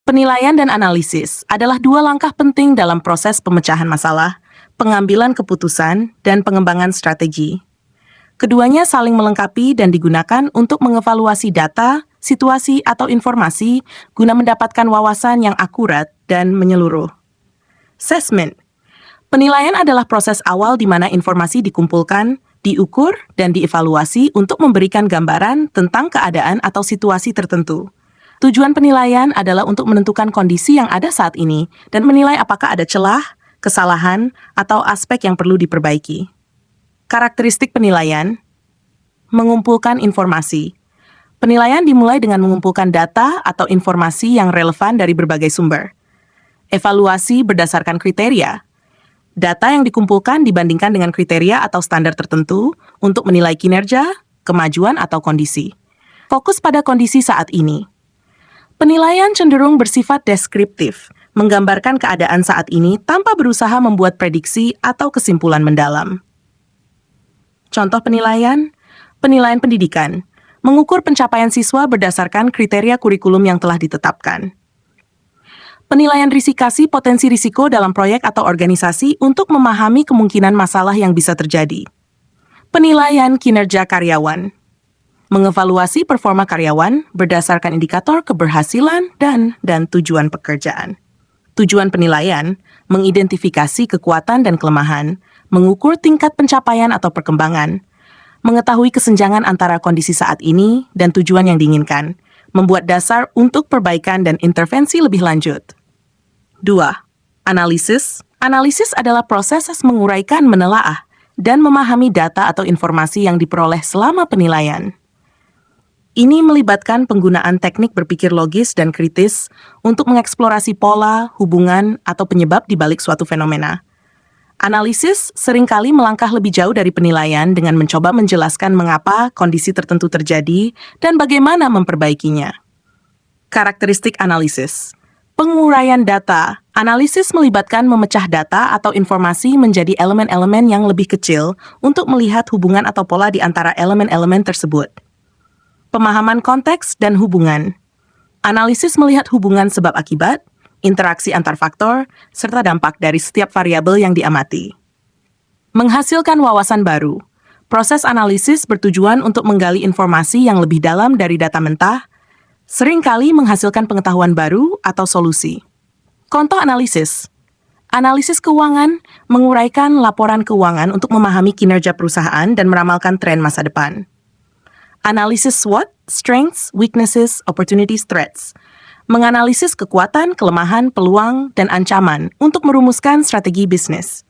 Penilaian dan analisis adalah dua langkah penting dalam proses pemecahan masalah, pengambilan keputusan, dan pengembangan strategi. Keduanya saling melengkapi dan digunakan untuk mengevaluasi data, situasi, atau informasi guna mendapatkan wawasan yang akurat dan menyeluruh. Assessment. Penilaian adalah proses awal di mana informasi dikumpulkan, diukur, dan dievaluasi untuk memberikan gambaran tentang keadaan atau situasi tertentu. Tujuan penilaian adalah untuk menentukan kondisi yang ada saat ini dan menilai apakah ada celah, kesalahan, atau aspek yang perlu diperbaiki. Karakteristik penilaian: mengumpulkan informasi. Penilaian dimulai dengan mengumpulkan data atau informasi yang relevan dari berbagai sumber. Evaluasi berdasarkan kriteria. Data yang dikumpulkan dibandingkan dengan kriteria atau standar tertentu untuk menilai kinerja, kemajuan, atau kondisi. Fokus pada kondisi saat ini. Penilaian cenderung bersifat deskriptif, menggambarkan keadaan saat ini tanpa berusaha membuat prediksi atau kesimpulan mendalam. Contoh penilaian: penilaian pendidikan, mengukur pencapaian siswa berdasarkan kriteria kurikulum yang telah ditetapkan. Penilaian risikasi potensi risiko dalam proyek atau organisasi untuk memahami kemungkinan masalah yang bisa terjadi. Penilaian kinerja karyawan, mengevaluasi performa karyawan berdasarkan indikator keberhasilan dan tujuan pekerjaan. Tujuan penilaian: mengidentifikasi kekuatan dan kelemahan, mengukur tingkat pencapaian atau perkembangan, mengetahui kesenjangan antara kondisi saat ini dan tujuan yang diinginkan, membuat dasar untuk perbaikan dan intervensi lebih lanjut. 2. Analisis. Analisis adalah proses menguraikan, menelaah, dan memahami data atau informasi yang diperoleh selama penilaian. Ini melibatkan penggunaan teknik berpikir logis dan kritis untuk mengeksplorasi pola, hubungan, atau penyebab di balik suatu fenomena. Analisis seringkali melangkah lebih jauh dari penilaian dengan mencoba menjelaskan mengapa kondisi tertentu terjadi dan bagaimana memperbaikinya. Karakteristik analisis. Penguraian data. Analisis melibatkan memecah data atau informasi menjadi elemen-elemen yang lebih kecil untuk melihat hubungan atau pola di antara elemen-elemen tersebut. Pemahaman konteks dan hubungan. Analisis melihat hubungan sebab akibat, interaksi antar faktor, serta dampak dari setiap variabel yang diamati. Menghasilkan wawasan baru. Proses analisis bertujuan untuk menggali informasi yang lebih dalam dari data mentah, seringkali menghasilkan pengetahuan baru atau solusi. Contoh analisis. Analisis keuangan menguraikan laporan keuangan untuk memahami kinerja perusahaan dan meramalkan tren masa depan. Analisis SWOT, Strengths, Weaknesses, Opportunities, Threats, menganalisis kekuatan, kelemahan, peluang, dan ancaman untuk merumuskan strategi bisnis.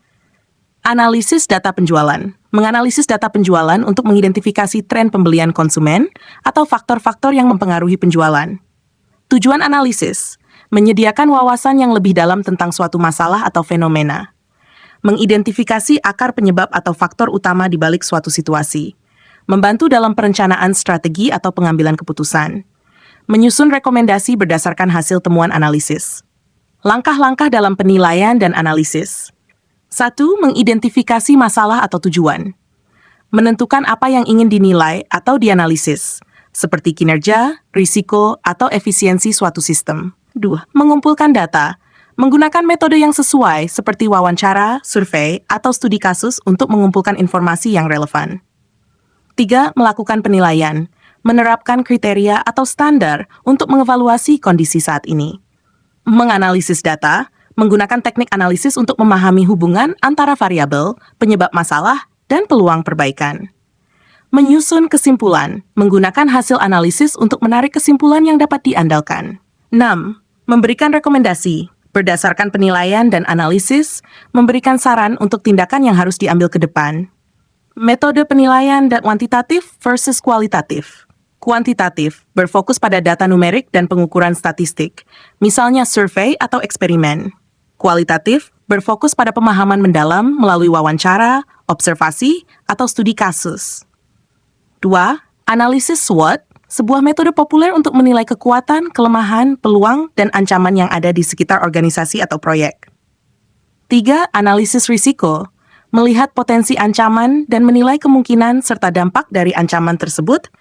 Analisis data penjualan, menganalisis data penjualan untuk mengidentifikasi tren pembelian konsumen atau faktor-faktor yang mempengaruhi penjualan. Tujuan analisis, menyediakan wawasan yang lebih dalam tentang suatu masalah atau fenomena. Mengidentifikasi akar penyebab atau faktor utama di balik suatu situasi. Membantu dalam perencanaan strategi atau pengambilan keputusan. Menyusun rekomendasi berdasarkan hasil temuan analisis. Langkah-langkah dalam penilaian dan analisis. 1. Mengidentifikasi masalah atau tujuan. Menentukan apa yang ingin dinilai atau dianalisis, seperti kinerja, risiko, atau efisiensi suatu sistem. 2. Mengumpulkan data. Menggunakan metode yang sesuai seperti wawancara, survei, atau studi kasus untuk mengumpulkan informasi yang relevan. 3. Melakukan penilaian. Menerapkan kriteria atau standar untuk mengevaluasi kondisi saat ini. Menganalisis data, menggunakan teknik analisis untuk memahami hubungan antara variabel, penyebab masalah, dan peluang perbaikan. Menyusun kesimpulan, menggunakan hasil analisis untuk menarik kesimpulan yang dapat diandalkan. 6. Memberikan rekomendasi, berdasarkan penilaian dan analisis, memberikan saran untuk tindakan yang harus diambil ke depan. Metode penilaian dan kuantitatif versus kualitatif. Kuantitatif berfokus pada data numerik dan pengukuran statistik, misalnya survei atau eksperimen. Kualitatif berfokus pada pemahaman mendalam melalui wawancara, observasi, atau studi kasus. 2. Analisis SWOT, sebuah metode populer untuk menilai kekuatan, kelemahan, peluang, dan ancaman yang ada di sekitar organisasi atau proyek. 3. Analisis risiko, melihat potensi ancaman dan menilai kemungkinan serta dampak dari ancaman tersebut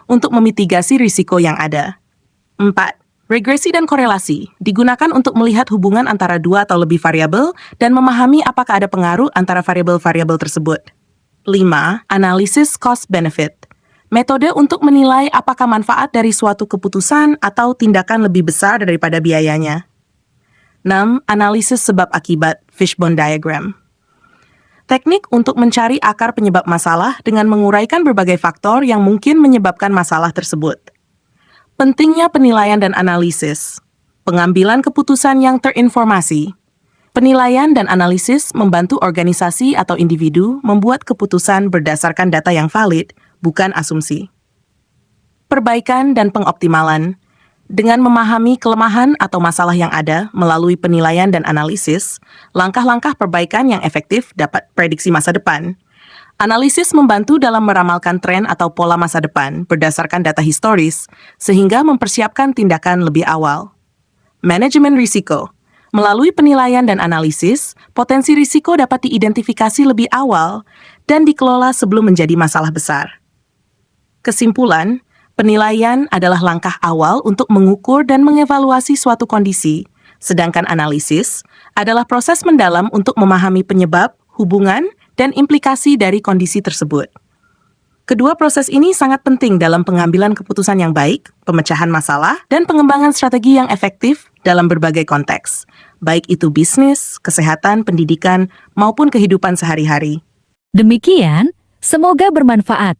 untuk memitigasi risiko yang ada. 4. Regresi dan korelasi digunakan untuk melihat hubungan antara dua atau lebih variabel dan memahami apakah ada pengaruh antara variabel-variabel tersebut. 5. Analisis cost-benefit. Metode untuk menilai apakah manfaat dari suatu keputusan atau tindakan lebih besar daripada biayanya. 6. Analisis sebab akibat, fishbone diagram. Teknik untuk mencari akar penyebab masalah dengan menguraikan berbagai faktor yang mungkin menyebabkan masalah tersebut. Pentingnya penilaian dan analisis. Pengambilan keputusan yang terinformasi. Penilaian dan analisis membantu organisasi atau individu membuat keputusan berdasarkan data yang valid, bukan asumsi. Perbaikan dan pengoptimalan. Dengan memahami kelemahan atau masalah yang ada melalui penilaian dan analisis, langkah-langkah perbaikan yang efektif dapat prediksi masa depan. Analisis membantu dalam meramalkan tren atau pola masa depan berdasarkan data historis, sehingga mempersiapkan tindakan lebih awal. Manajemen risiko. Melalui penilaian dan analisis, potensi risiko dapat diidentifikasi lebih awal dan dikelola sebelum menjadi masalah besar. Kesimpulan, penilaian adalah langkah awal untuk mengukur dan mengevaluasi suatu kondisi, sedangkan analisis adalah proses mendalam untuk memahami penyebab, hubungan, dan implikasi dari kondisi tersebut. Kedua proses ini sangat penting dalam pengambilan keputusan yang baik, pemecahan masalah, dan pengembangan strategi yang efektif dalam berbagai konteks, baik itu bisnis, kesehatan, pendidikan, maupun kehidupan sehari-hari. Demikian, semoga bermanfaat.